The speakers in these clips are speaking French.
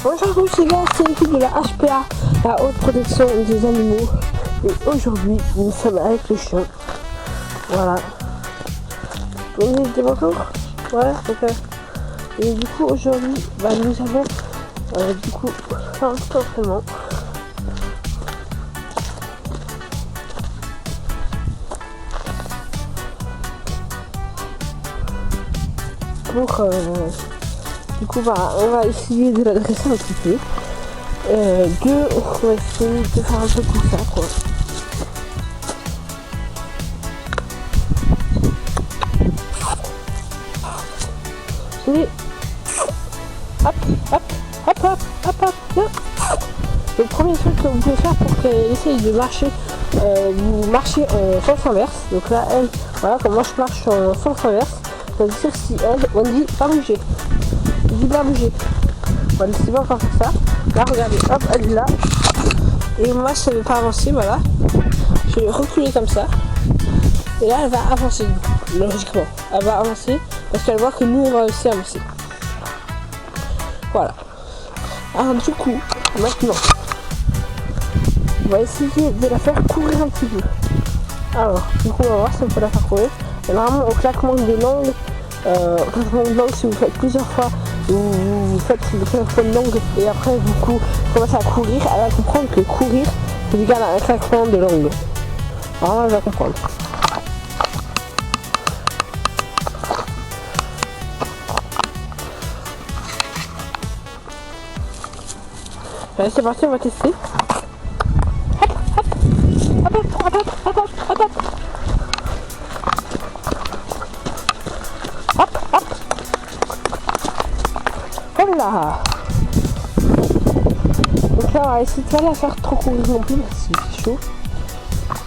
Bonjour à tous les gars, c'est l'équipe de la HPA, la haute protection des animaux. Et aujourd'hui, nous sommes avec le chien. Voilà. Vous me dites bonjour? Voilà, ok. Et du coup, aujourd'hui, nous avons du coup un petit entraînement. Du coup, on va essayer de l'adresser un petit peu. On va essayer de faire un peu tout ça, quoi. Et hop, hop, hop, hop, hop, hop, là. Le premier truc que vous pouvez faire pour qu'elle essaye de marcher, vous marchez en sens inverse. Donc là, elle, voilà, comme moi je marche en sens inverse, ça veut dire si elle, on dit pas bouger. On dit pas bouger. Voilà, c'est pas encore faire ça. Là, regardez, hop, elle est là. Et moi, ça ne veut pas avancer, voilà. Je vais reculer comme ça. Et là, elle va avancer, logiquement. Elle va avancer parce qu'elle voit que nous, on va aussi avancer. Voilà. Alors, du coup, maintenant, on va essayer de la faire courir un petit peu. Alors, du coup, on va voir si on peut la faire courir. Et normalement, au claquement de langue, si vous faites plusieurs fois, vous faites le claquement de langue et après, du coup, vous commencez à courir, elle va comprendre que courir, c'est égal à un claquement de langue. Alors, elle va comprendre. Allez, c'est parti, on va tester. Hop, hop, hop, hop, hop, hop, hop, hop, hop. Hop, hop. Voilà. Donc là, on va essayer de pas la faire trop courir non plus, parce qu'il fait chaud.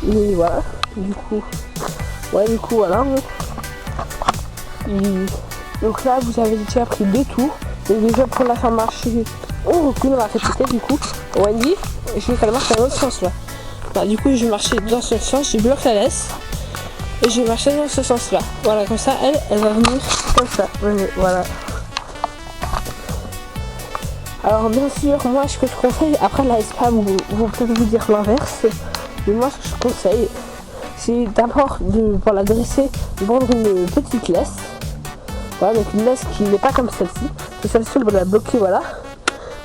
Mais voilà, du coup, voilà. Donc là, vous avez déjà pris 2 tours. Donc déjà, pour la faire marcher, on recule, on va répéter du coup. Wendy, je vais qu'elle marche dans l'autre sens là. Bah, du coup, je vais marcher dans ce sens, je bloque la laisse. Et je vais marcher dans ce sens là. Voilà, comme ça, elle va venir comme ça. Voilà. Alors, bien sûr, moi, ce que je conseille, après la SPA, vous peut-être vous dire l'inverse. Mais moi, ce que je conseille, c'est d'abord, pour la dresser, de prendre une petite laisse. Voilà, donc une laisse qui n'est pas comme celle-ci. Celle-ci, on va la bloquer, voilà.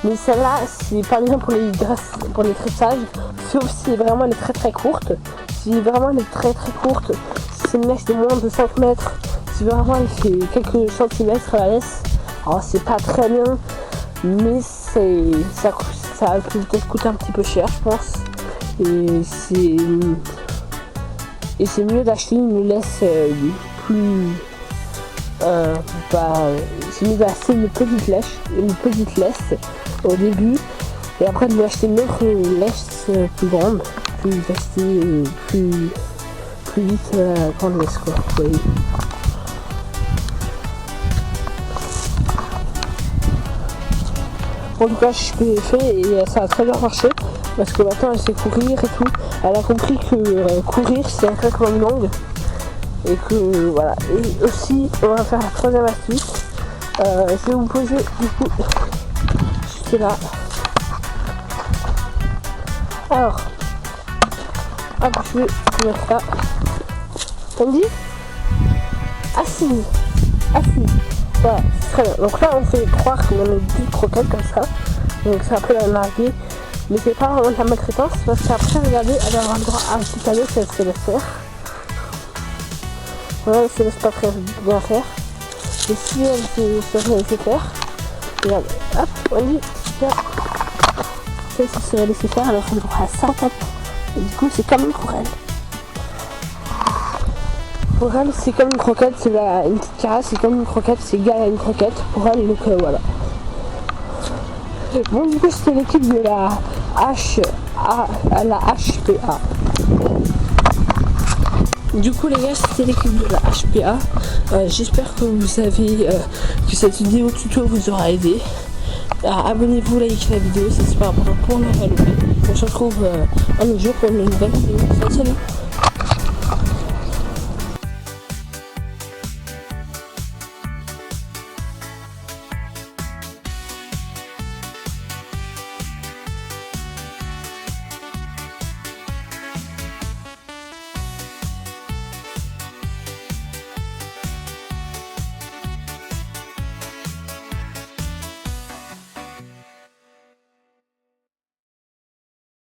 Mais celle-là, c'est pas bien pour les dressages, sauf si vraiment elle est très très courte. Si vraiment elle est très très courte, si c'est une laisse de moins de 5 mètres, si vraiment elle fait quelques centimètres à la laisse, alors c'est pas très bien, mais ça peut peut-être coûter un petit peu cher, je pense. Et c'est mieux d'acheter une laisse plus... c'est mieux d'acheter une petite laisse au début et après de lui acheter une autre laisse plus grande, plus vite la grande laisse, quoi. Oui. En tout cas, je l'ai fait et ça a très bien marché parce que maintenant elle sait courir et tout. Elle a compris que courir c'est un claquement de langue. Et que voilà. Et aussi, on va faire la troisième astuce. Je vais vous poser du coup juste là. Alors, hop, je vais vous mettre ça. On dit assis. Voilà, c'est très bien. Donc là, on fait croire qu'on a nos 10 croquettes comme ça. Donc ça peut la narguer. Mais c'est pas vraiment de la maltraitance parce qu'après, regardez, elle va avoir le droit à un petit cadeau si elle se laisse faire. Voilà, elle se laisse pas très bien faire. Et si elle se laisse faire, regarde, hop, on dit, tiens, si elle se laisse faire, elle aura le droit à 50. Et du coup, c'est comme une croquette. Pour elle, c'est comme une croquette, c'est une petite carasse, c'est comme une croquette, c'est égal à une croquette. Pour elle, donc voilà. Bon, du coup, c'était l'équipe de la HPA. Du coup les gars, c'était l'équipe de la HPA. J'espère que vous avez que cette vidéo tuto vous aura aidé. Abonnez-vous, likez la vidéo, c'est super important pour ne pas louper. On se retrouve un autre jour pour une nouvelle vidéo. Salut.